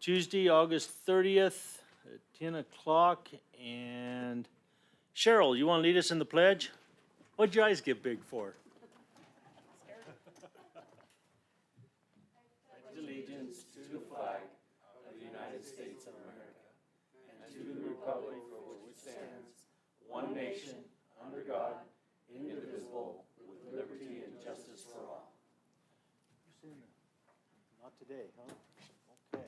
Tuesday, August 30th at 10 o'clock. And Cheryl, you want to lead us in the pledge? What'd your eyes get big for? Allegiance to the flag of the United States of America and to the republic for which it stands, one nation, under God, indivisible, with liberty and justice for all. Not today, huh? Okay.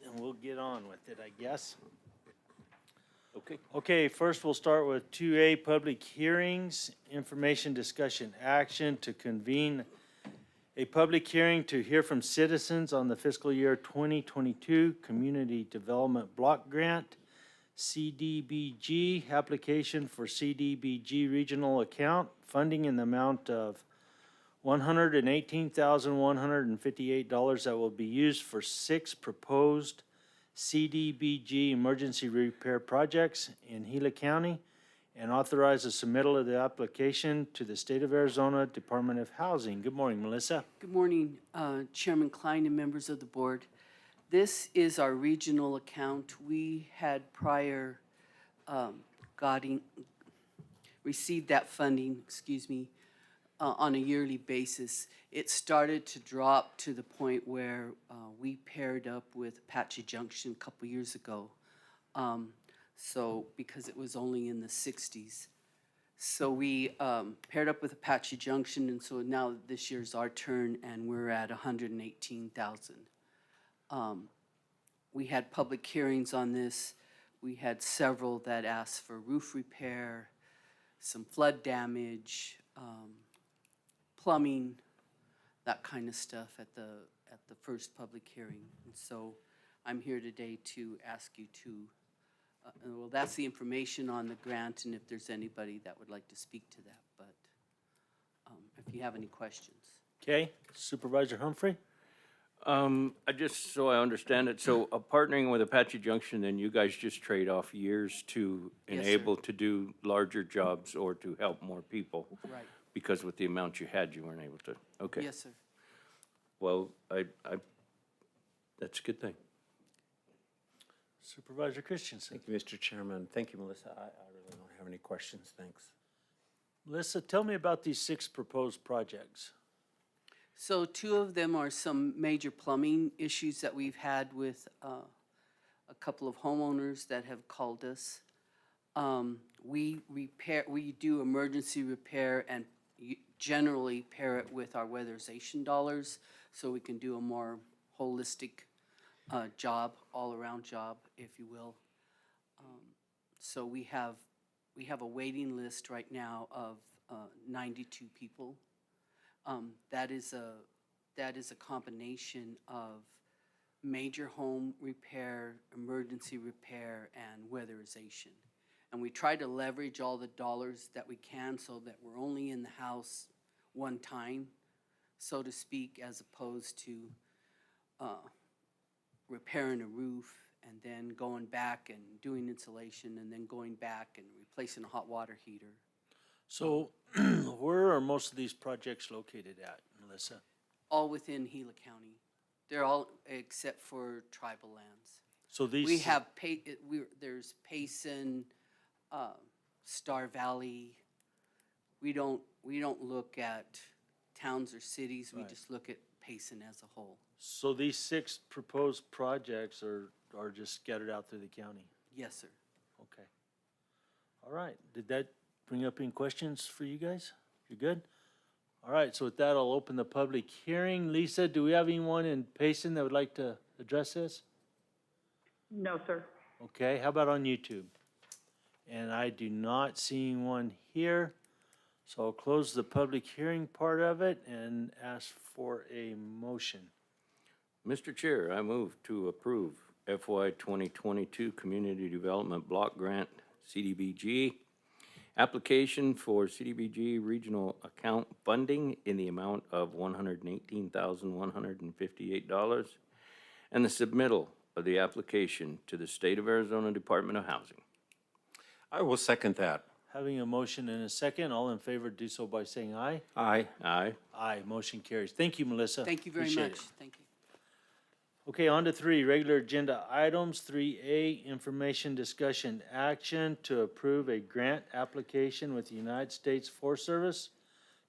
Then we'll get on with it, I guess. Okay, first we'll start with 2A, public hearings, information, discussion, action to convene a public hearing to hear from citizens on the fiscal year 2022 Community Development Block Grant, CDBG, application for CDBG regional account, funding in the amount of $118,158 that will be used for 6 proposed CDBG emergency repair projects in Gila County, and authorize the submittal of the application to the State of Arizona Department of Housing. Good morning, Melissa. Good morning, Chairman Klein and members of the board. This is our regional account. We had prior received that funding, on a yearly basis. It started to drop to the point where we paired up with Apache Junction a couple years ago. So because it was only in the 60s. So we paired up with Apache Junction, and so now this year's our turn, and we're at 118,000. We had public hearings on this. We had several that asked for roof repair, some flood damage, plumbing, that kind of stuff at the first public hearing. And so I'm here today to ask you to well, that's the information on the grant, and if there's anybody that would like to speak to that, but if you have any questions. Okay, Supervisor Humphrey? I just, so I understand it, so partnering with Apache Junction, then you guys just trade off years to Yes, sir. enable to do larger jobs or to help more people? Right. Because with the amount you had, you weren't able to? Okay. Yes, sir. Well, that's a good thing. Supervisor Christensen? Thank you, Mr. Chairman. Thank you, Melissa. I really don't have any questions. Thanks. Melissa, tell me about these 6 proposed projects. So 2 of them are some major plumbing issues that we've had with a couple of homeowners that have called us. We do emergency repair and generally pair it with our weatherization dollars so we can do a more holistic job, all-around job, if you will. So we have a waiting list right now of 92 people. That is a combination of major home repair, emergency repair, and weatherization. And we try to leverage all the dollars that we can so that we're only in the house one time, so to speak, as opposed to repairing a roof and then going back and doing insulation and then going back and replacing a hot water heater. So where are most of these projects located at, Melissa? All within Gila County. They're all except for tribal lands. So these. We have, there's Payson, Star Valley. We don't look at towns or cities, we Right. just look at Payson as a whole. So these 6 proposed projects are just scattered out through the county? Yes, sir. Okay. All right. Did that bring up any questions for you guys? You're good? All right, so with that, I'll open the public hearing. Lisa, do we have anyone in Payson that would like to address this? No, sir. Okay, how about on YouTube? And I do not see anyone here. So I'll close the public hearing part of it and ask for a motion. Mr. Chair, I move to approve FY 2022 Community Development Block Grant, CDBG, application for CDBG regional account funding in the amount of $118,158, and the submittal of the application to the State of Arizona Department of Housing. I will second that. Having a motion and a second, all in favor do so by saying aye. Aye. Aye. Aye, motion carries. Thank you, Melissa. Thank you very Appreciate much. it. Thank you. Okay, on to 3, regular agenda items. 3A, information discussion action to approve a grant application with the United States Forest Service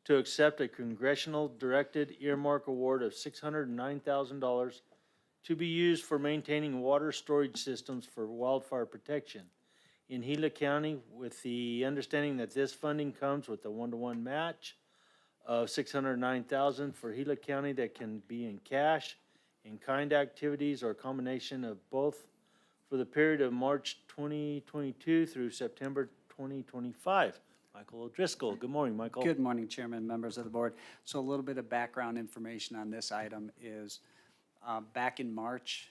to accept a congressional directed earmark award of $609,000 to be used for maintaining water storage systems for wildfire protection in Gila County, with the understanding that this funding comes with a 1-to-1 match of $609,000 for Gila County that can be in cash, in-kind activities, or a combination of both for the period of March 2022 through September 2025. Michael O'Driscoll. Good morning, Michael. Good morning, Chairman, members of the board. So a little bit of background information on this item is back in March,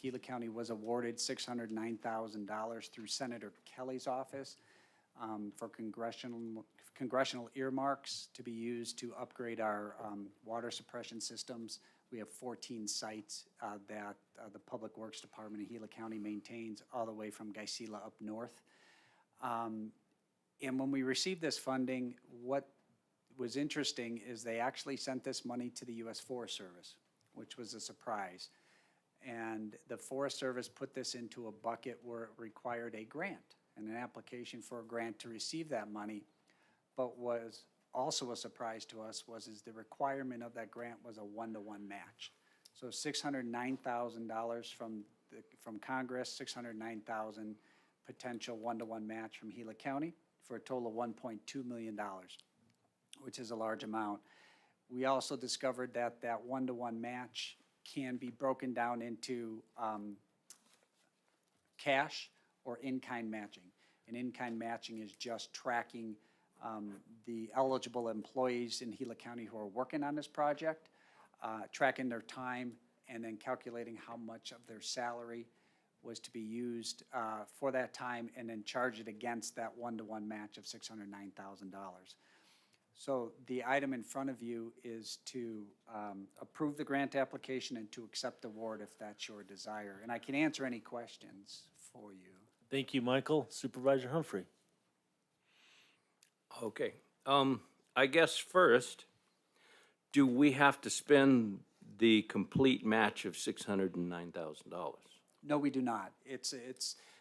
Gila County was awarded $609,000 through Senator Kelly's office for congressional earmarks to be used to upgrade our water suppression systems. We have 14 sites that the Public Works Department of Gila County maintains all the way from Gila up north. And when we received this funding, what was interesting is they actually sent this money to the U.S. Forest Service, which was a surprise. And the Forest Service put this into a bucket where it required a grant and an application for a grant to receive that money. But was also a surprise to us was the requirement of that grant was a 1-to-1 match. So $609,000 from Congress, $609,000 potential 1-to-1 match from Gila County, for a total of $1.2 million, which is a large amount. We also discovered that that 1-to-1 match can be broken down into cash or in-kind matching. And in-kind matching is just tracking the eligible employees in Gila County who are working on this project, tracking their time, and then calculating how much of their salary was to be used for that time, and then charge it against that 1-to-1 match of $609,000. So the item in front of you is to approve the grant application and to accept the award if that's your desire. And I can answer any questions for you. Thank you, Michael. Supervisor Humphrey. Okay. I guess first, do we have to spend the complete match of $609,000? No, we do not. It's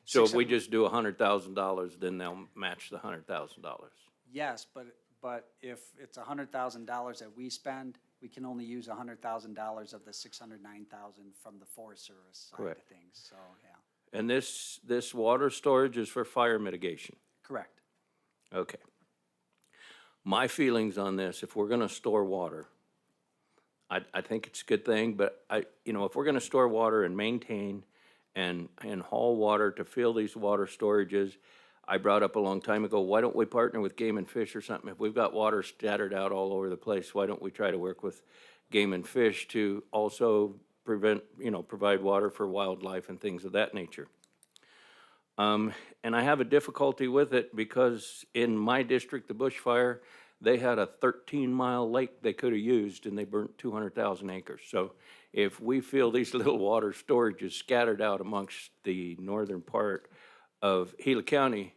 So if we just do $100,000, then they'll match the $100,000? yes, but if it's $100,000 that we spend, we can only use $100,000 of the $609,000 from the Forest Service side of Correct. things. So yeah, And this water storage is for fire mitigation? correct. Okay. My feelings on this, if we're gonna store water, I think it's a good thing, but if we're gonna store water and maintain and haul water to fill these water storages, I brought up a long time ago, why don't we partner with Game and Fish or something? If we've got water scattered out all over the place, why don't we try to work with Game and Fish to also provide water for wildlife and things of that nature? And I have a difficulty with it because in my district, the bushfire, they had a 13-mile lake they could have used, and they burnt 200,000 acres. So if we feel these little water storages scattered out amongst the northern part of Gila County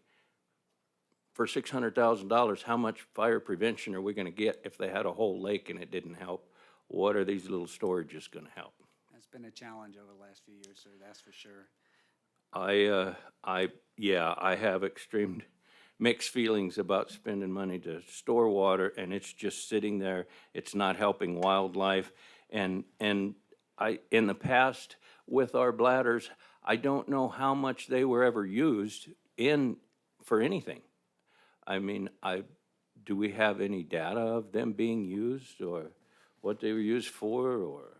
for $600,000, how much fire prevention are we going to get if they had a whole lake and it didn't help? What are these little storages going to help? That's been a challenge over the last few years, sir, that's for sure. I have extreme mixed feelings about spending money to store water, and it's just sitting there. It's not helping wildlife. And in the past with our bladders, I don't know how much they were ever used for anything. I mean, do we have any data of them being used or what they were used for, or?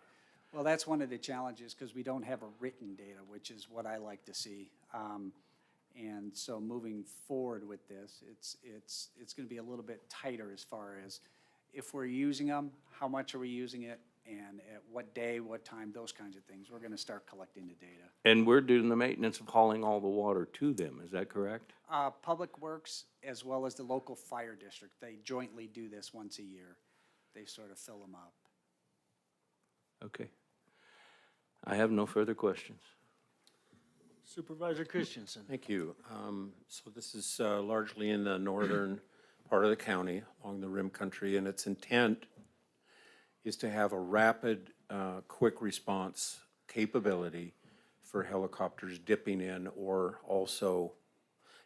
Well, that's one of the challenges because we don't have a written data, which is what I like to see. And so moving forward with this, it's going to be a little bit tighter as far as if we're using them, how much are we using it, and at what day, what time, those kinds of things. We're going to start collecting the data. And we're doing the maintenance of hauling all the water to them, is that correct? Public Works, as well as the local fire district, they jointly do this once a year. They sort of fill them up. Okay. I have no further questions. Supervisor Christensen. Thank you. So this is largely in the northern part of the county along the rim country, and its intent is to have a rapid, quick response capability for helicopters dipping in, or also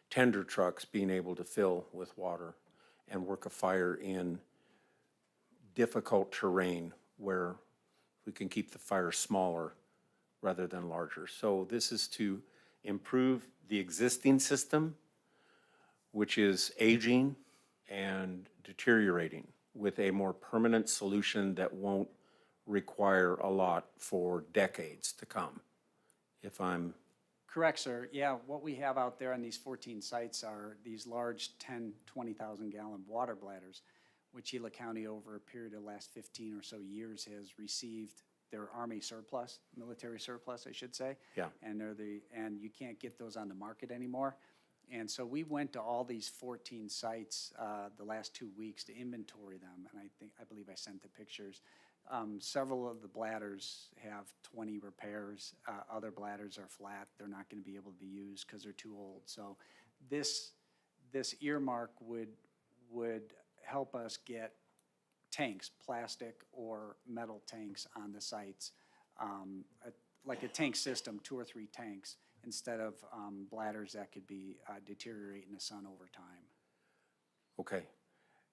tender trucks being able to fill with water and work a fire in difficult terrain where we can keep the fire smaller rather than larger. So this is to improve the existing system, which is aging and deteriorating, with a more permanent solution that won't require a lot for decades to come. If I'm, Correct, sir. Yeah, what we have out there on these 14 sites are these large 10, 20,000 gallon water bladders, which Gila County over a period of the last 15 or so years has received their Army surplus, military surplus, I should say. Yeah. And and you can't get those on the market anymore. And so we went to all these 14 sites the last 2 weeks to inventory them, and I believe I sent the pictures. Several of the bladders have 20 repairs. Other bladders are flat. They're not going to be able to be used because they're too old. So this earmark would help us get tanks, plastic or metal tanks on the sites, like a tank system, 2 or 3 tanks, instead of bladders that could be deteriorate in the sun over time. okay.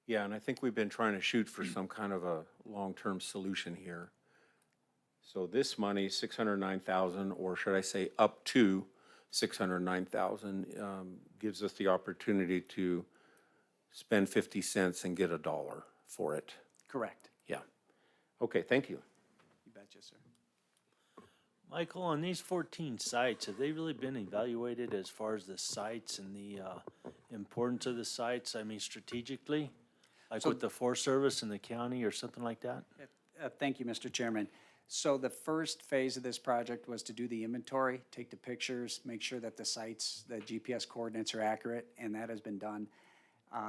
Yeah, and I think we've been trying to shoot for some kind of a long-term solution here. So this money, 609,000, or should I say up to 609,000, gives us the opportunity to spend 50 cents and get $1 for it. Correct. Yeah. Okay, thank you. You betcha, sir. Michael, on these 14 sites, have they really been evaluated as far as the sites and the importance of the sites? I mean, strategically, like with the Forest Service and the county or something like that? Thank you, Mr. Chairman. So the first phase of this project was to do the inventory, take the pictures, make sure that the sites, the GPS coordinates are accurate, and that has been done.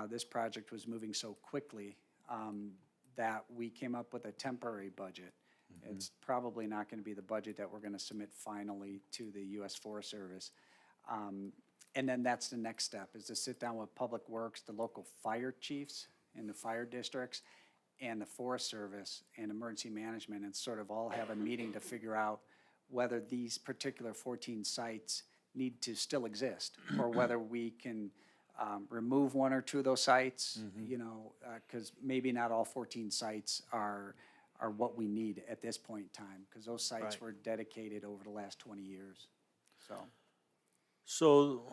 This project was moving so quickly that we came up with a temporary budget. It's probably not going to be the budget that we're going to submit finally to the U.S. Forest Service. And then that's the next step, is to sit down with Public Works, the local fire chiefs in the fire districts, and the Forest Service and Emergency Management, and sort of all have a meeting to figure out whether these particular 14 sites need to still exist, or whether we can remove 1 or 2 of those sites, you know, because maybe not all 14 sites are what we need at this point in time, because those sites Right. were dedicated over the last 20 years, so. So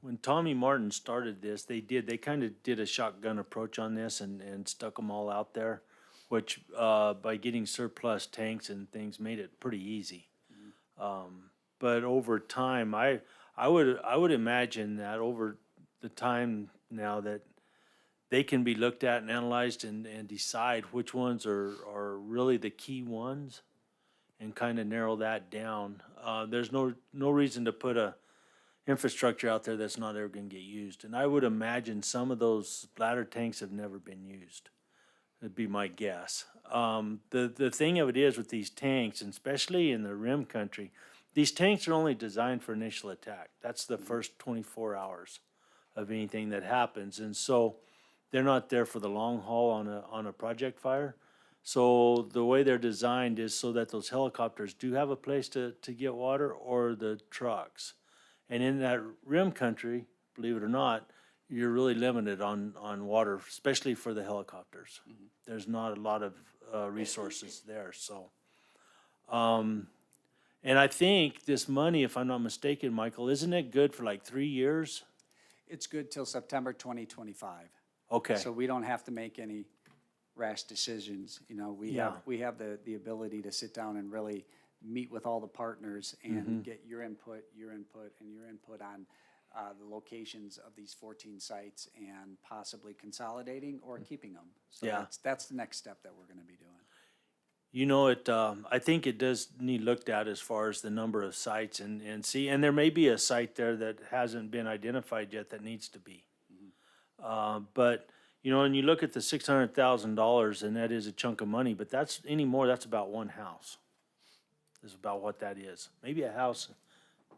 when Tommy Martin started this, they kind of did a shotgun approach on this and stuck them all out there, which by getting surplus tanks and things made it pretty easy. But over time, I would imagine that over the time now that they can be looked at and analyzed and decide which ones are really the key ones and kind of narrow that down. There's no reason to put a infrastructure out there that's not ever going to get used. And I would imagine some of those bladder tanks have never been used. That'd be my guess. The thing of it is with these tanks, and especially in the rim country, these tanks are only designed for initial attack. That's the first 24 hours of anything that happens. And so they're not there for the long haul on a project fire. So the way they're designed is so that those helicopters do have a place to get water, or the trucks. And in that rim country, believe it or not, you're really limited on water, especially for the helicopters. There's not a lot of resources there, so. And I think this money, if I'm not mistaken, Michael, isn't it good for like 3 years? It's good till September 2025. Okay, So we don't have to make any rash decisions, you know, we have the ability to sit down and really meet with all the partners and get your input, and your input on the locations of these 14 sites, and possibly consolidating or keeping them. So Yeah. that's the next step that we're gonna be doing. you know, I think it does need looked at as far as the number of sites and see, and there may be a site there that hasn't been identified yet that needs to be. But, you know, and you look at the $600,000, and that is a chunk of money, but that's about one house. Is about what that is. Maybe a house,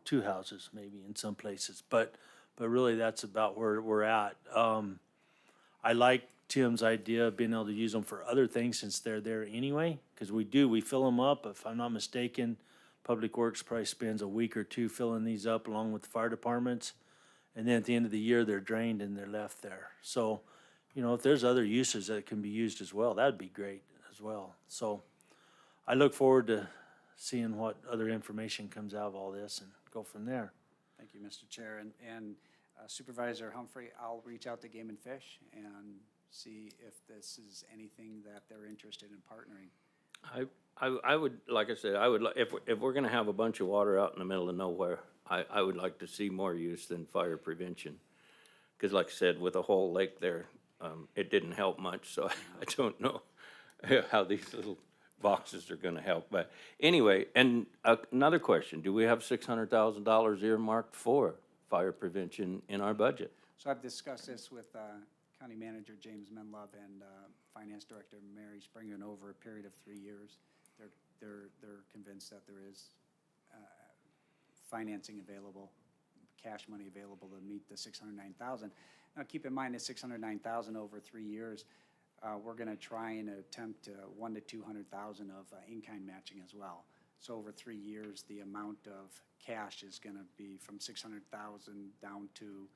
2 houses, maybe in some places, but really that's about where we're at. I like Tim's idea of being able to use them for other things since they're there anyway, because we fill them up, if I'm not mistaken, Public Works probably spends a week or two filling these up along with the fire departments. And then at the end of the year, they're drained and they're left there. So, you know, if there's other uses that can be used as well, that'd be great as well. So I look forward to seeing what other information comes out of all this and go from there. Thank you, Mr. Chair. And Supervisor Humphrey, I'll reach out to Game and Fish and see if this is anything that they're interested in partnering. I would, like I said, I would, if we're gonna have a bunch of water out in the middle of nowhere, I would like to see more use than fire prevention. Cause like I said, with the whole lake there, it didn't help much, so I don't know how these little boxes are gonna help. But anyway, and another question, do we have $600,000 earmarked for fire prevention in our budget? So I've discussed this with County Manager James Menlove and Finance Director Mary Springer, and over a period of 3 years, they're convinced that there is financing available, cash money available to meet the $609,000. Now, keep in mind, the $609,000 over 3 years, we're going to try and attempt $100,000 to $200,000 of in-kind matching as well. So over 3 years, the amount of cash is going to be from $600,000 down to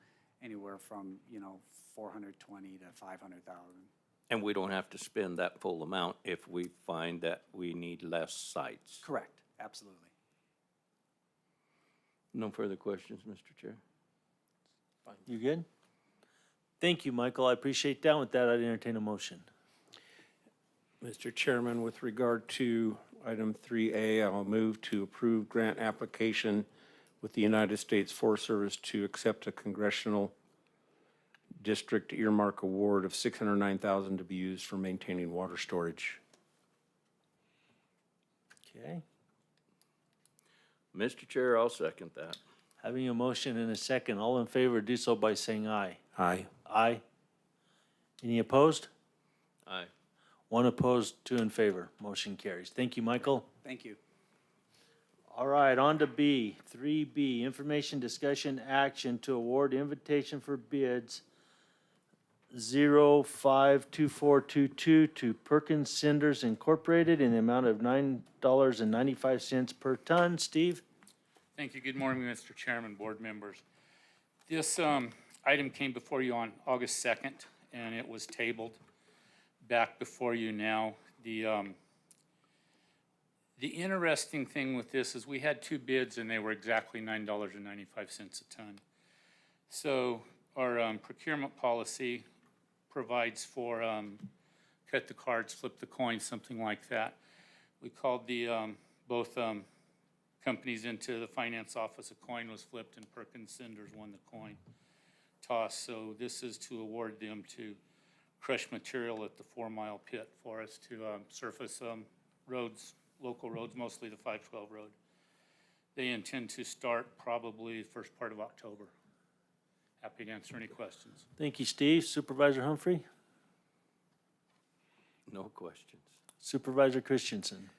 anywhere from, you know, $420,000 to $500,000. And we don't have to spend that full amount if we find that we need less sites. Correct, absolutely. No further questions, Mr. Chair? You good? Thank you, Michael. I appreciate that. With that, I'd entertain a motion. Mr. Chairman, with regard to item 3A, I'll move to approve grant application with the United States Forest Service to accept a congressional district earmark award of $609,000 to be used for maintaining water storage. Okay. Mr. Chair, I'll second that. Having a motion and a second, all in favor, do so by saying aye. Aye. Aye. Any opposed? Aye. One opposed, two in favor. Motion carries. Thank you, Michael. Thank you. All right, on to B, 3B, information, discussion, action to award invitation for bids 052422 to Perkins Cinders Incorporated in the amount of $9.95 per ton. Steve? Thank you. Good morning, Mr. Chairman, board members. This item came before you on August 2nd, and it was tabled back before you now. The interesting thing with this is we had two bids, and they were exactly $9.95 a ton. So our procurement policy provides for cut the cards, flip the coin, something like that. We called the both companies into the finance office. A coin was flipped, and Perkins Cinders won the coin toss. So this is to award them to crush material at the 4 Mile pit for us to surface roads, local roads, mostly the 512 road. They intend to start probably first part of October. Happy to answer any questions. Thank you, Steve. Supervisor Humphrey? No questions. Supervisor Christensen?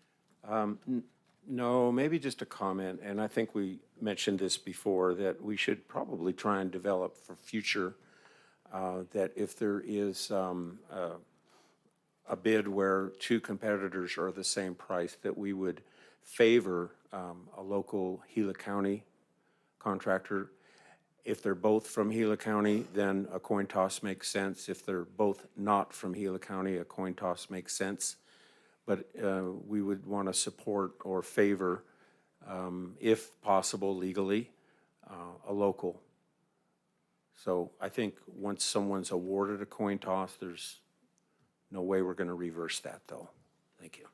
No, maybe just a comment, and I think we mentioned this before, that we should probably try and develop for future that if there is a bid where two competitors are the same price, that we would favor a local Gila County contractor. If they're both from Gila County, then a coin toss makes sense. If they're both not from Gila County, a coin toss makes sense. But we would want to support or favor, if possible legally, a local. So I think once someone's awarded a coin toss, there's no way we're going to reverse that, though. Thank you.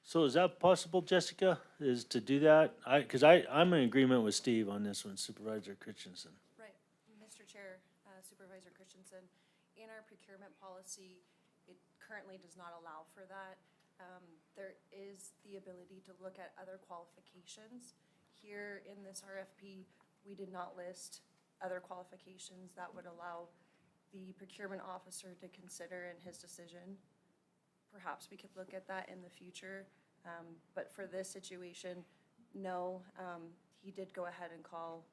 So is that possible, Jessica, is to do that? Because I'm in agreement with Steve on this one, Supervisor Christensen. Right, Mr. Chair, Supervisor Christensen, in our procurement policy, it currently does not allow for that. There is the ability to look at other qualifications. Here in this RFP, we did not list other qualifications that would allow the procurement officer to consider in his decision. Perhaps we could look at that in the future, but for this situation, no. He did go ahead and call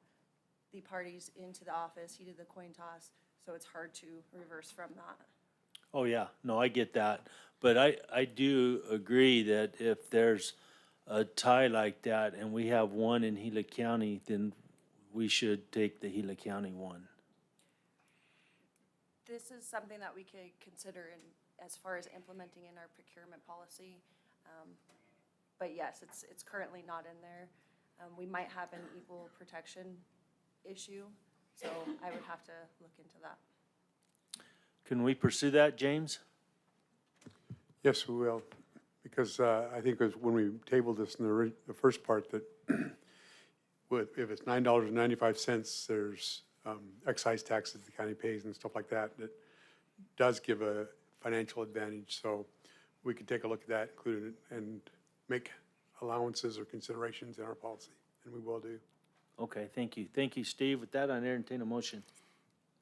the parties into the office. He did the coin toss, so it's hard to reverse from that. Oh, yeah, no, I get that. But I do agree that if there's a tie like that and we have one in Gila County, then we should take the Gila County one. This is something that we could consider in, as far as implementing in our procurement policy. But yes, it's currently not in there. We might have an equal protection issue, so I would have to look into that. Can we pursue that, James? Yes, we will, because I think as when we tabled this in the first part, that if it's $9.95, there's excise taxes the county pays and stuff like that, that does give a financial advantage. So we could take a look at that, include it, and make allowances or considerations in our policy, and we will do. Okay, thank you. Thank you, Steve. With that, I entertain a motion.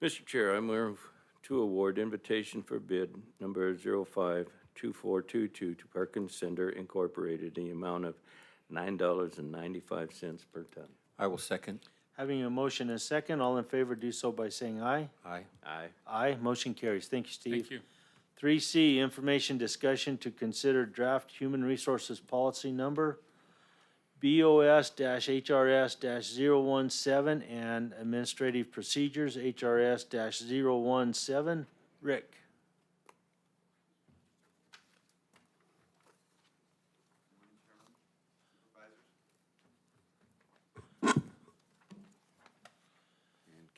Mr. Chair, I move to award invitation for bid number 052422 to Perkins Center Incorporated in the amount of $9.95 per ton. I will second. Having a motion and a second, all in favor do so by saying aye. Aye. Aye. Aye, motion carries. Thank you, Steve. Thank you. 3C, information discussion to consider draft human resources policy number BOS-HRS-017 and administrative procedures HRS-017. Rick? And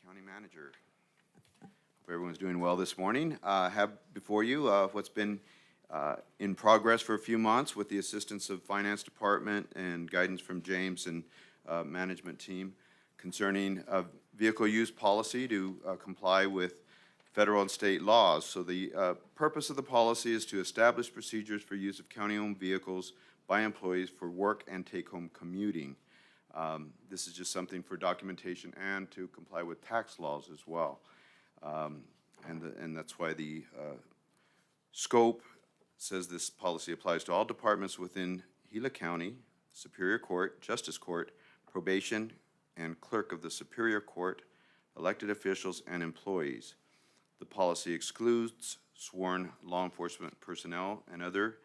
County Manager. Hope everyone's doing well this morning. Have before you what's been in progress for a few months with the assistance of Finance Department and guidance from James and management team concerning vehicle use policy to comply with federal and state laws. So the purpose of the policy is to establish procedures for use of county-owned vehicles by employees for work and take-home commuting. This is just something for documentation and to comply with tax laws as well. And that's why the scope says this policy applies to all departments within Gila County, Superior Court, Justice Court, Probation, and Clerk of the Superior Court, elected officials, and employees. The policy excludes sworn law enforcement personnel and other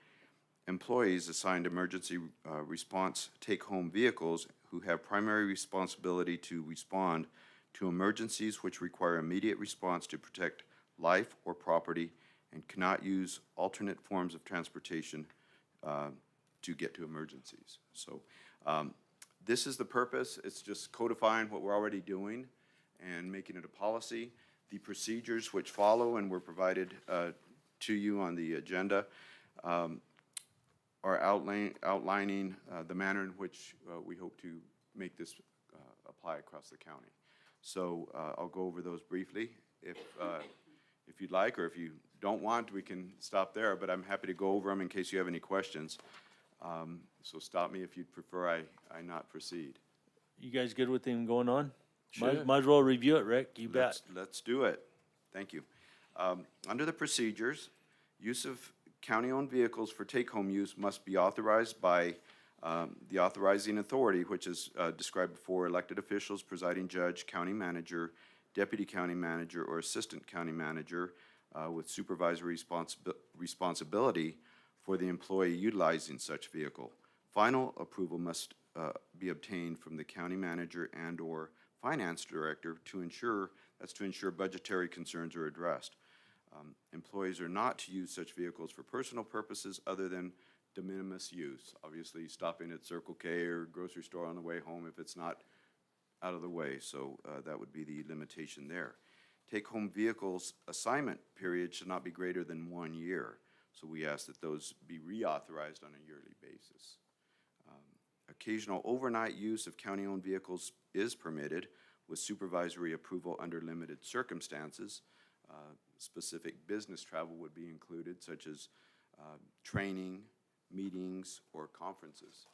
employees assigned emergency response take-home vehicles who have primary responsibility to respond to emergencies which require immediate response to protect life or property and cannot use alternate forms of transportation to get to emergencies. So this is the purpose. It's just codifying what we're already doing and making it a policy. The procedures which follow and were provided to you on the agenda are outlining the manner in which we hope to make this apply across the county. So I'll go over those briefly. If you'd like, or if you don't want, we can stop there, but I'm happy to go over them in case you have any questions. So stop me if you'd prefer I not proceed. You guys good with him going on? Sure. Might as well review it, Rick. You bet. Let's do it. Thank you. Under the procedures, use of county-owned vehicles for take-home use must be authorized by the authorizing authority, which is described before: elected officials, presiding judge, county manager, deputy county manager, or assistant county manager with supervisory responsibility for the employee utilizing such vehicle. Final approval must be obtained from the county manager and/or finance director to ensure budgetary concerns are addressed. Employees are not to use such vehicles for personal purposes other than de minimis use. Obviously, stopping at Circle K or grocery store on the way home if it's not out of the way. So that would be the limitation there. Take-home vehicles assignment period should not be greater than 1 year. So we ask that those be reauthorized on a yearly basis. Occasional overnight use of county-owned vehicles is permitted with supervisory approval under limited circumstances. Specific business travel would be included, such as training, meetings, or conferences.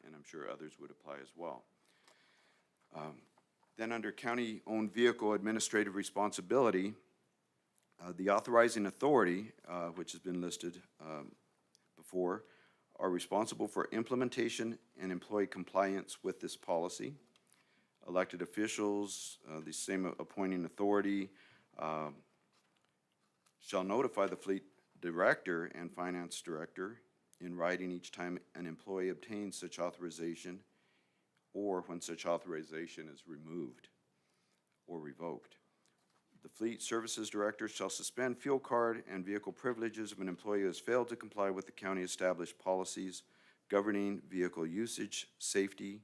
And I'm sure others would apply as well. Then under county-owned vehicle administrative responsibility, the authorizing authority, which has been listed before, are responsible for implementation and employee compliance with this policy. Elected officials, the same appointing authority, shall notify the fleet director and finance director in writing each time an employee obtains such authorization or when such authorization is removed or revoked. The Fleet Services Director shall suspend fuel card and vehicle privileges if an employee has failed to comply with the county established policies governing vehicle usage, safety,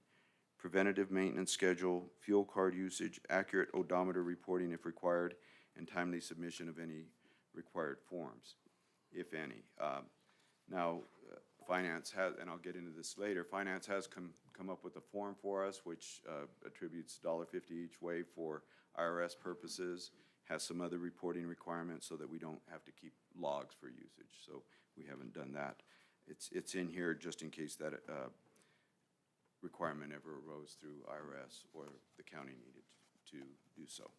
preventative maintenance schedule, fuel card usage, accurate odometer reporting if required, and timely submission of any required forms, if any. Now, Finance has, and I'll get into this later, Finance has come up with a form for us which attributes $1.50 each way for IRS purposes, has some other reporting requirements so that we don't have to keep logs for usage. So we haven't done that. It's in here just in case that requirement ever arose through IRS or the county needed to do so.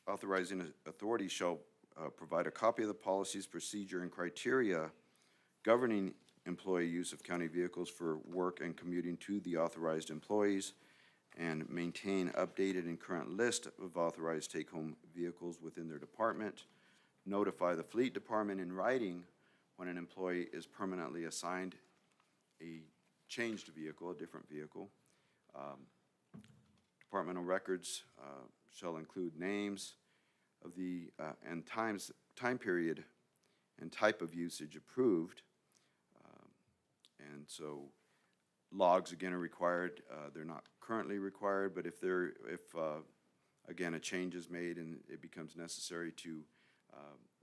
Authorizing authority shall provide a copy of the policies, procedure, and criteria governing employee use of county vehicles for work and commuting to the authorized employees, and maintain updated and current list of authorized take-home vehicles within their department. Notify the fleet department in writing when an employee is permanently assigned a changed vehicle, a different vehicle. Departmental records shall include names of the, and time period and type of usage approved. And so logs again are required. They're not currently required, but if again, a change is made and it becomes necessary to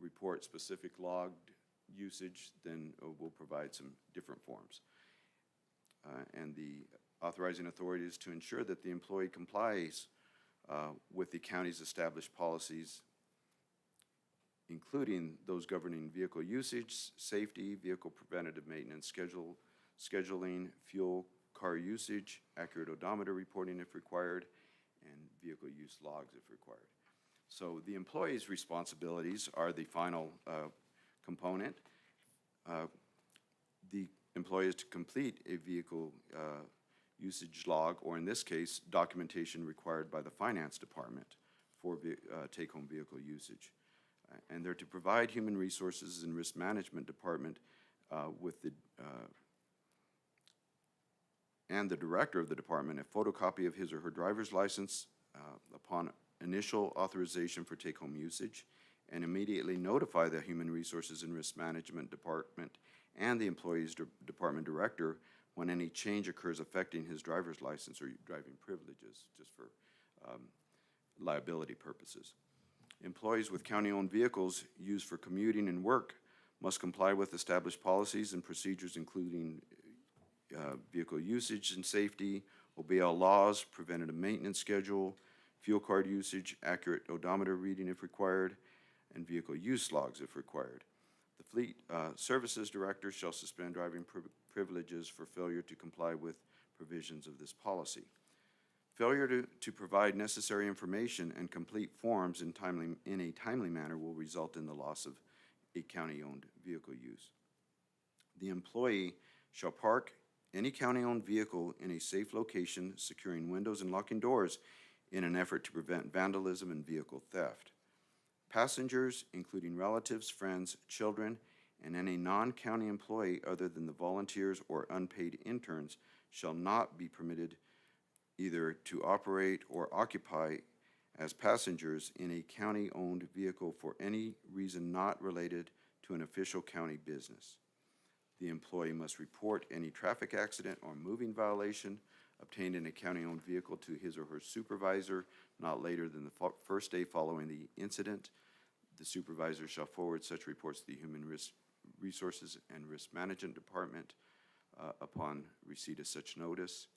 report specific logged usage, then we'll provide some different forms. And the authorizing authority is to ensure that the employee complies with the county's established policies, including those governing vehicle usage, safety, vehicle preventative maintenance, scheduling, fuel, car usage, accurate odometer reporting if required, and vehicle use logs if required. So the employee's responsibilities are the final component. The employee is to complete a vehicle usage log, or in this case, documentation required by the finance department for take-home vehicle usage. And they're to provide human resources and risk management department with the and the director of the department a photocopy of his or her driver's license upon initial authorization for take-home usage, and immediately notify the human resources and risk management department and the employee's department director when any change occurs affecting his driver's license or driving privileges, just for liability purposes. Employees with county-owned vehicles used for commuting and work must comply with established policies and procedures, including vehicle usage and safety, obey all laws, preventative maintenance schedule, fuel card usage, accurate odometer reading if required, and vehicle use logs if required. The Fleet Services Director shall suspend driving privileges for failure to comply with provisions of this policy. Failure to provide necessary information and complete forms in a timely manner will result in the loss of a county-owned vehicle use. The employee shall park any county-owned vehicle in a safe location, securing windows and locking doors in an effort to prevent vandalism and vehicle theft. Passengers, including relatives, friends, children, and any non-county employee other than the volunteers or unpaid interns, shall not be permitted either to operate or occupy as passengers in a county-owned vehicle for any reason not related to an official county business. The employee must report any traffic accident or moving violation obtained in a county-owned vehicle to his or her supervisor not later than the first day following the incident. The supervisor shall forward such reports to the Human Resources and Risk Management Department upon receipt of such notice,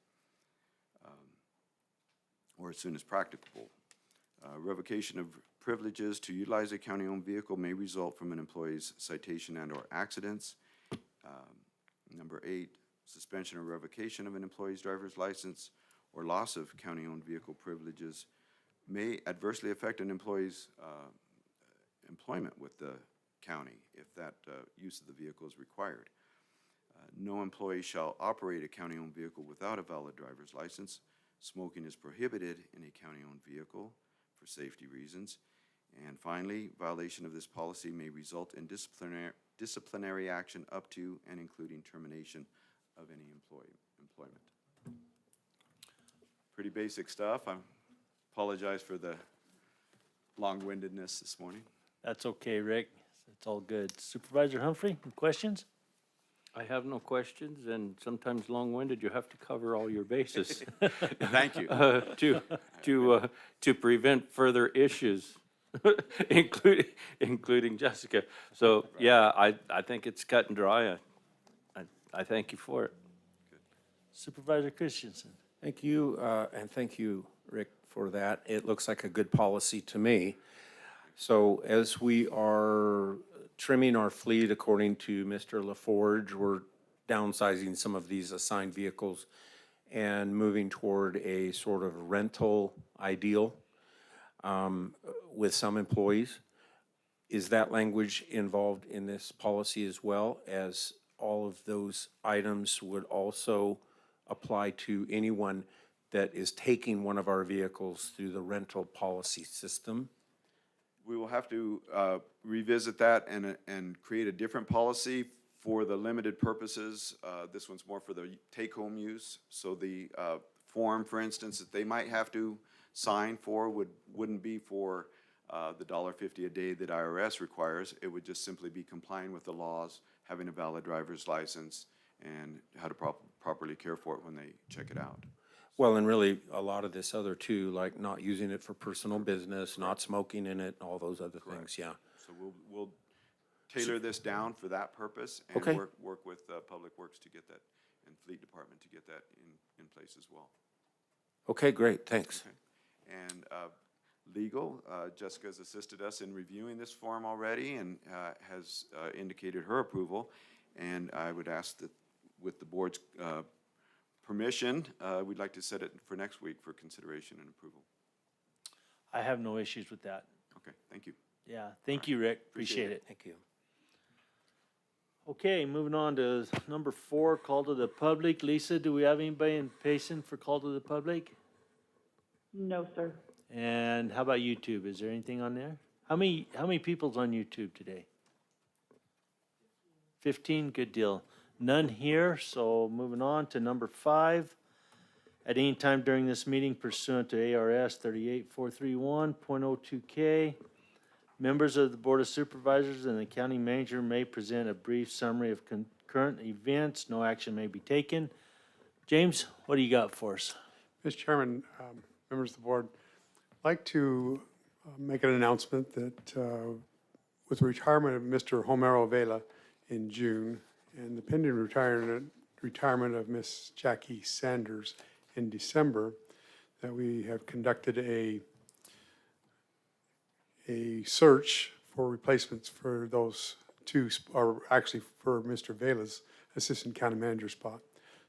or as soon as practicable. Revocation of privileges to utilize a county-owned vehicle may result from an employee's citation and/or accidents. Number 8, suspension or revocation of an employee's driver's license or loss of county-owned vehicle privileges may adversely affect an employee's employment with the county if that use of the vehicle is required. No employee shall operate a county-owned vehicle without a valid driver's license. Smoking is prohibited in a county-owned vehicle for safety reasons, And finally, violation of this policy may result in disciplinary action up to and including termination of any employment. Pretty basic stuff. I apologize for the long-windedness this morning. That's okay, Rick. It's all good. Supervisor Humphrey, any questions? I have no questions, and sometimes long-winded, you have to cover all your bases. Thank you. To prevent further issues, including Jessica. So, yeah, I think it's cut and dry. I thank you for it. Supervisor Christensen. Thank you, and thank you, Rick, for that. It looks like a good policy to me. So as we are trimming our fleet according to Mr. LaForge, we're downsizing some of these assigned vehicles and moving toward a sort of rental ideal with some employees. Is that language involved in this policy as well, as all of those items would also apply to anyone that is taking one of our vehicles through the rental policy system? We will have to revisit that and create a different policy for the limited purposes. This one's more for the take-home use. So the form, for instance, that they might have to sign for wouldn't be for the $1.50 a day that IRS requires. It would just simply be complying with the laws, having a valid driver's license, and how to properly care for it when they check it out. Well, and really, a lot of this other too, like not using it for personal business, not smoking in it, all those other things, yeah. So we'll tailor this down for that purpose and Okay. work with Public Works to get that, and Fleet Department to get that in place as well. Okay, great, thanks. And legal, Jessica's assisted us in reviewing this form already and has indicated her approval. And I would ask that with the board's permission, we'd like to set it for next week for consideration and approval. I have no issues with that. Okay, thank you. Yeah, thank you, Rick. Appreciate it. Thank you. Okay, moving on to number 4, call to the public. Lisa, do we have anybody in Payson for call to the public? No, sir. And how about YouTube? Is there anything on there? How many people's on YouTube today? 15, good deal. None here, so moving on to number 5. At any time during this meeting pursuant to ARS 38431.02K, members of the Board of Supervisors and the county manager may present a brief summary of current events. No action may be taken. James, what do you got for us? Mr. Chairman, members of the board, I'd like to make an announcement that with the retirement of Mr. Homero Vela in June and the pending retirement of Miss Jackie Sanders in December, that we have conducted a search for replacements for those two, or actually for Mr. Vela's assistant county manager spot.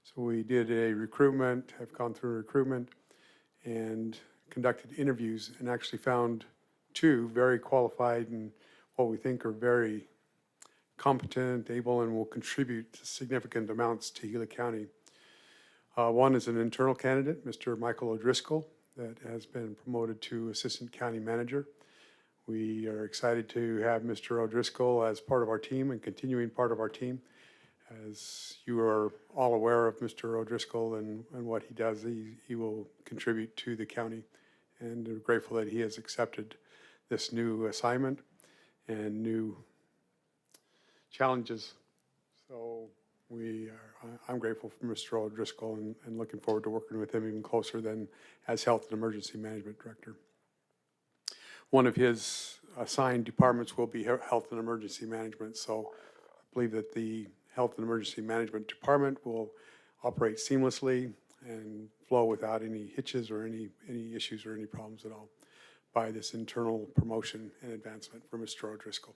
So we did a recruitment, have gone through recruitment and conducted interviews and actually found 2 very qualified and what we think are very competent, able, and will contribute significant amounts to Gila County. One is an internal candidate, Mr. Michael O'Driscoll, that has been promoted to assistant county manager. We are excited to have Mr. O'Driscoll as part of our team and continuing part of our team. As you are all aware of Mr. O'Driscoll and what he does, he will contribute to the county, and we're grateful that he has accepted this new assignment and new challenges. So I'm grateful for Mr. O'Driscoll and looking forward to working with him even closer than as Health and Emergency Management Director. One of his assigned departments will be Health and Emergency Management, so I believe that the Health and Emergency Management Department will operate seamlessly and flow without any hitches or any issues or any problems at all by this internal promotion and advancement for Mr. O'Driscoll.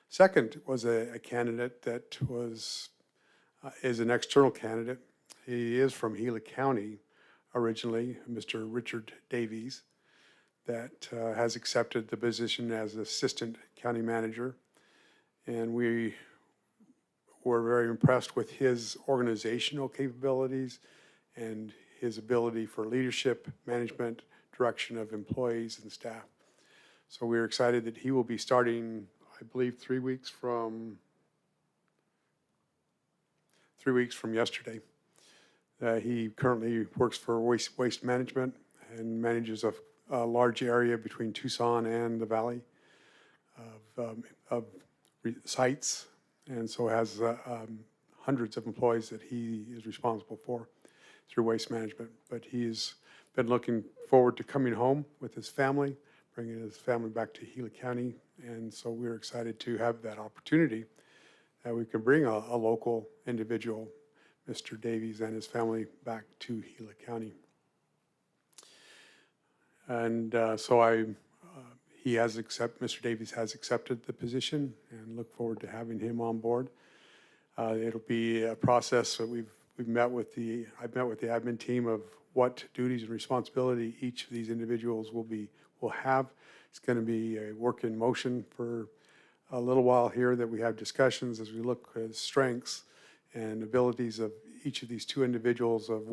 Second was a candidate that is an external candidate. He is from Gila County originally, Mr. Richard Davies, that has accepted the position as Assistant County Manager. And we were very impressed with his organizational capabilities and his ability for leadership, management, direction of employees and staff. So we're excited that he will be starting, I believe, 3 weeks from yesterday. He currently works for Waste Management and manages a large area between Tucson and the valley of sites, and so has hundreds of employees that he is responsible for through Waste Management. But he's been looking forward to coming home with his family, bringing his family back to Gila County, and so we're excited to have that opportunity that we can bring a local individual, Mr. Davies, and his family back to Gila County. And Mr. Davies has accepted the position, and look forward to having him on board. It'll be a process that I've met with the admin team of what duties and responsibility each of these individuals will have. It's going to be a work in motion for a little while here, that we have discussions as we look at strengths and abilities of each of these two individuals, of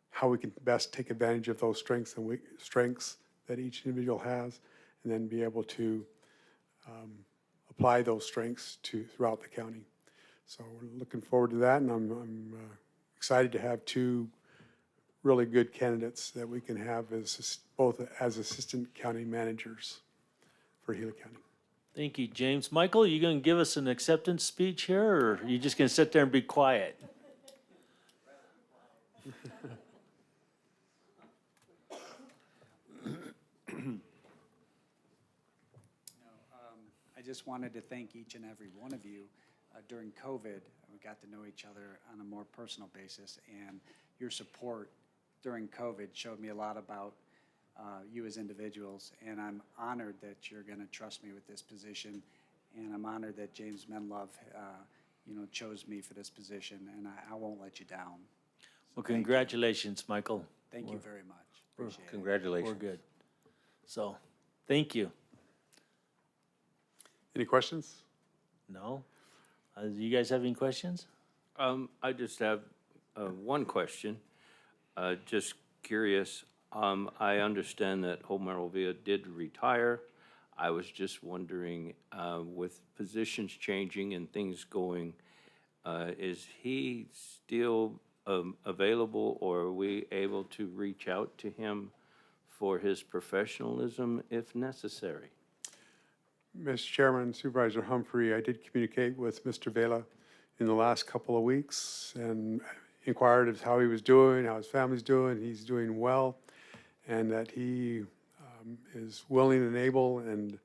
how we can best take advantage of those strengths that each individual has, and then be able to apply those strengths throughout the county. So we're looking forward to that, and I'm excited to have two really good candidates that we can have both as assistant county managers for Gila County. Thank you, James. Michael, you going to give us an acceptance speech here, or are you just going to sit there and be quiet? I just wanted to thank each and every one of you. During COVID, we got to know each other on a more personal basis, and your support during COVID showed me a lot about you as individuals, and I'm honored that you're going to trust me with this position, and I'm honored that James Menlove, chose me for this position, and I won't let you down. Well, congratulations, Michael. Thank you very much. Appreciate it. Congratulations. We're good. So, thank you. Any questions? No? Do you guys have any questions? I just have one question. Just curious. I understand that Homero Villa did retire. I was just wondering, with positions changing and things going, is he still available, or are we able to reach out to him for his professionalism if necessary? Mr. Chairman, Supervisor Humphrey, I did communicate with Mr. Vela in the last couple of weeks and inquired of how he was doing, how his family's doing. He's doing well, and that he is willing and able and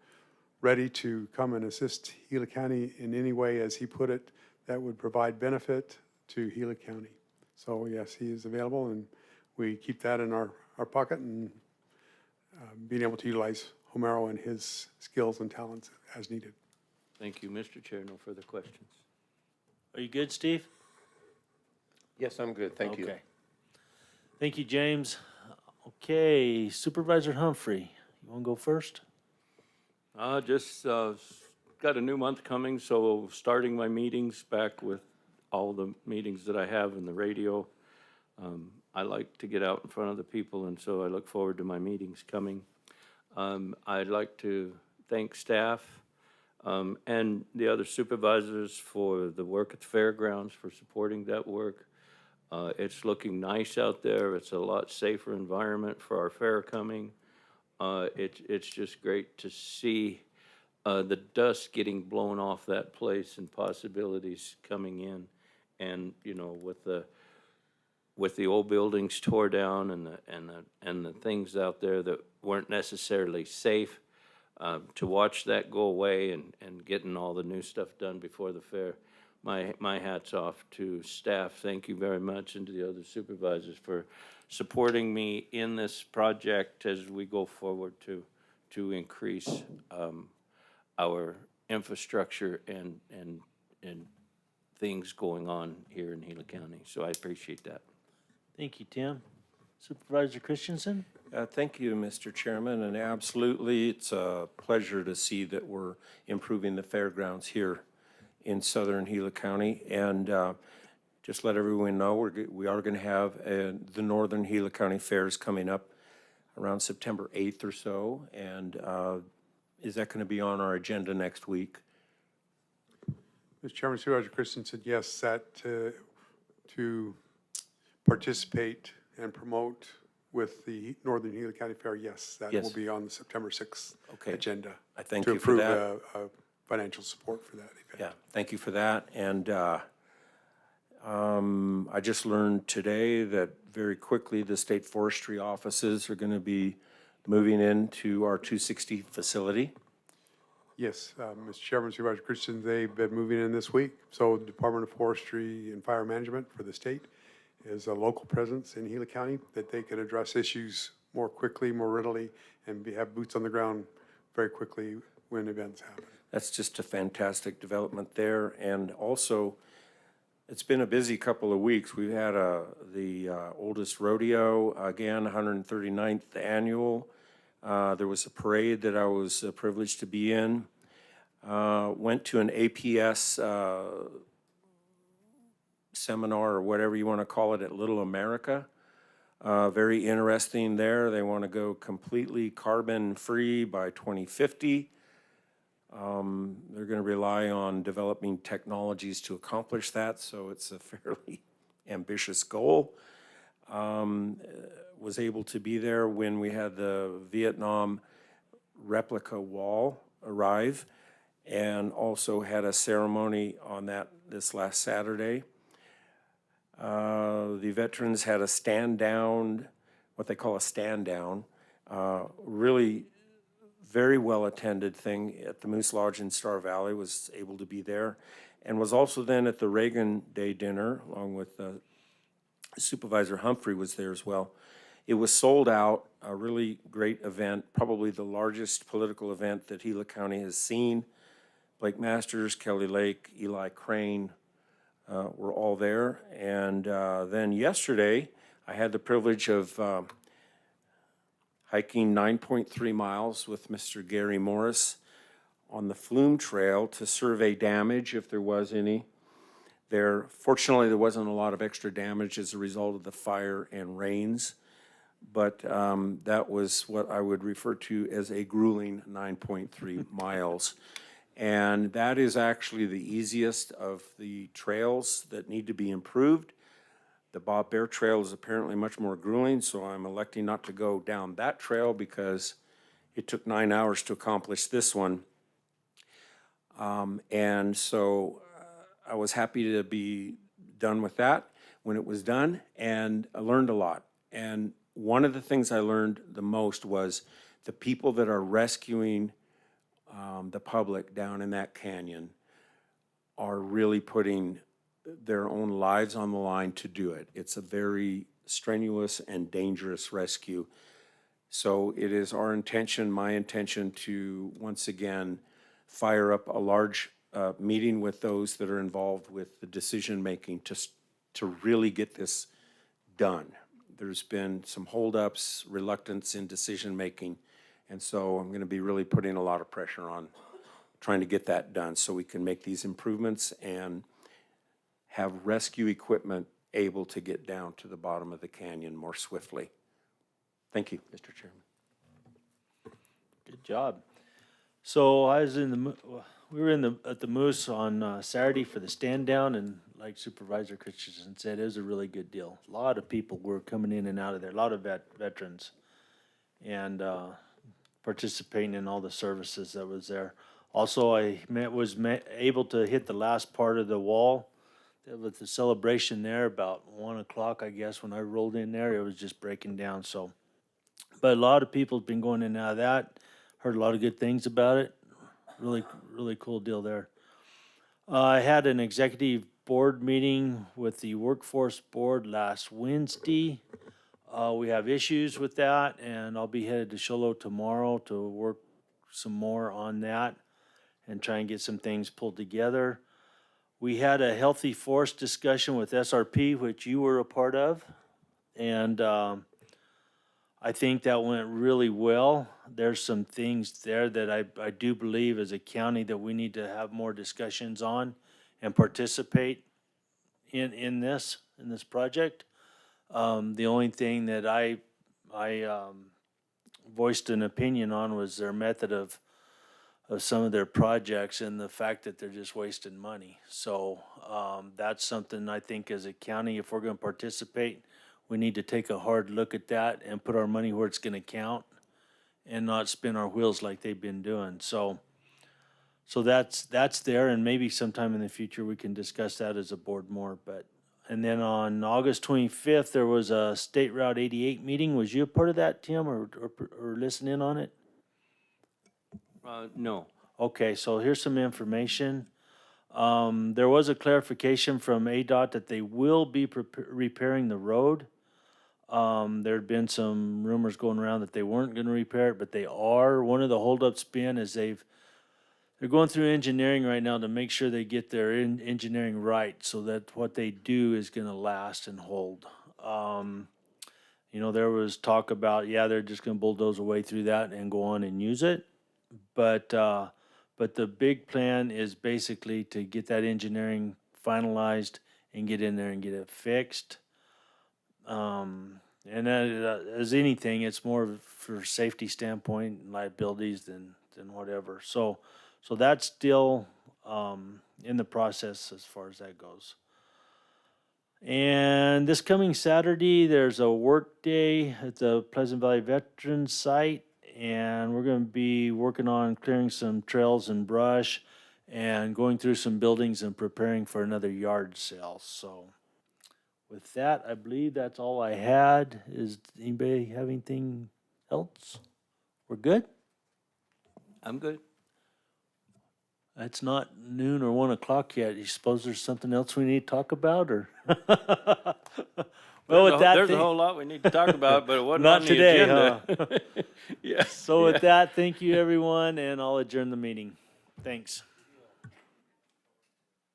ready to come and assist Gila County in any way, as he put it, that would provide benefit to Gila County. So yes, he is available, and we keep that in our pocket, and being able to utilize Homero and his skills and talents as needed. Thank you, Mr. Chair. No further questions. Are you good, Steve? Yes, I'm good, thank you. Okay. Thank you, James. Okay, Supervisor Humphrey, you want to go first? Just got a new month coming, so starting my meetings back with all the meetings that I have in the radio. I like to get out in front of the people, and so I look forward to my meetings coming. I'd like to thank staff and the other supervisors for the work at the fairgrounds, for supporting that work. It's looking nice out there. It's a lot safer environment for our fair coming. It's just great to see the dust getting blown off that place and possibilities coming in. And, with the old buildings tore down and the things out there that weren't necessarily safe, to watch that go away and getting all the new stuff done before the fair. My hat's off to staff. Thank you very much, and to the other supervisors for supporting me in this project as we go forward to increase our infrastructure and things going on here in Gila County. So I appreciate that. Thank you, Tim. Supervisor Christensen? Thank you, Mr. Chairman, and absolutely, it's a pleasure to see that we're improving the fairgrounds here in southern Gila County. And just let everyone know, we are going to have the Northern Gila County Fairs coming up around September 8th or so. And is that going to be on our agenda next week? Mr. Chairman, Supervisor Christian said yes, that to participate and promote with the Northern Gila County Fair, yes, that will Yes. be on the September 6th Okay. agenda. I thank to you for that. approve financial support for that event. Yeah, thank you for that. And I just learned today that very quickly the state forestry offices are going to be moving into our 260 facility. Yes, Mr. Chairman, Supervisor Christian, they've been moving in this week. So the Department of Forestry and Fire Management for the state is a local presence in Gila County that they can address issues more quickly, more readily, and have boots on the ground very quickly when events happen. That's just a fantastic development there. And also, it's been a busy couple of weeks. We've had the oldest rodeo, again, 139th annual. There was a parade that I was privileged to be in. Went to an APS seminar or whatever you want to call it at Little America. Very interesting there. They want to go completely carbon-free by 2050. They're going to rely on developing technologies to accomplish that, so it's a fairly ambitious goal. Was able to be there when we had the Vietnam replica wall arrive, and also had a ceremony on that this last Saturday. The veterans had a stand down, what they call a stand down, really very well attended thing at the Moose Lodge in Star Valley. Was able to be there, and was also then at the Reagan Day dinner along with Supervisor Humphrey was there as well. It was sold out, a really great event, probably the largest political event that Gila County has seen. Blake Masters, Kelly Lake, Eli Crane were all there. And then yesterday, I had the privilege of hiking 9.3 miles with Mr. Gary Morris on the Flume Trail to survey damage, if there was any. Fortunately, there wasn't a lot of extra damage as a result of the fire and rains, but that was what I would refer to as a grueling 9.3 miles. And that is actually the easiest of the trails that need to be improved. The Bob Bear Trail is apparently much more grueling, so I'm electing not to go down that trail because it took 9 hours to accomplish this one. And so I was happy to be done with that when it was done, and I learned a lot. And one of the things I learned the most was the people that are rescuing the public down in that canyon are really putting their own lives on the line to do it. It's a very strenuous and dangerous rescue. So it is our intention, my intention, to once again fire up a large meeting with those that are involved with the decision-making to really get this done. There's been some holdups, reluctance in decision-making, and so I'm going to be really putting a lot of pressure on trying to get that done so we can make these improvements and have rescue equipment able to get down to the bottom of the canyon more swiftly. Thank you, Mr. Chairman. Good job. So I was we were at the Moose on Saturday for the stand down, and like Supervisor Christensen said, it was a really good deal. A lot of people were coming in and out of there, a lot of veterans, and participating in all the services that was there. Also, I was able to hit the last part of the wall with the celebration there about 1 o'clock, I guess. When I rolled in there, it was just breaking down. So, but a lot of people have been going in and out of that. Heard a lot of good things about it. Really, really cool deal there. I had an executive board meeting with the workforce board last Wednesday. We have issues with that, and I'll be headed to Sholo tomorrow to work some more on that and try and get some things pulled together. We had a healthy forest discussion with SRP, which you were a part of, and I think that went really well. There's some things there that I do believe as a county that we need to have more discussions on and participate in this project. The only thing that I voiced an opinion on was their method of some of their projects and the fact that they're just wasting money. So, that's something I think as a county, if we're gonna participate, we need to take a hard look at that and put our money where it's gonna count and not spin our wheels like they've been doing. So that's there, and maybe sometime in the future we can discuss that as a board more, but. And then on August 25th, there was a State Route 88 meeting. Was you a part of that, Tim, or listen in on it? No. Okay, so here's some information. There was a clarification from ADOT that they will be repairing the road. There'd been some rumors going around that they weren't gonna repair it, but they are. One of the holdups been is they're going through engineering right now to make sure they get their engineering right so that what they do is gonna last and hold. There was talk about, they're just gonna bulldoze away through that and go on and use it. But the big plan is basically to get that engineering finalized and get in there and get it fixed. And as anything, it's more for safety standpoint and liabilities than whatever. So that's still in the process as far as that goes. And this coming Saturday, there's a work day at the Pleasant Valley Veterans Site, and we're going to be working on clearing some trails and brush and going through some buildings and preparing for another yard sale. So with that, I believe that's all I had. Is anybody have anything else? We're good? I'm good. It's not noon or 1 o'clock yet. You suppose there's something else we need to talk about, or? Well, with that, There's a whole lot we need to talk about, but it wasn't Not on the today, agenda. Yeah. So with that, thank you, everyone, and I'll adjourn the meeting. Thanks.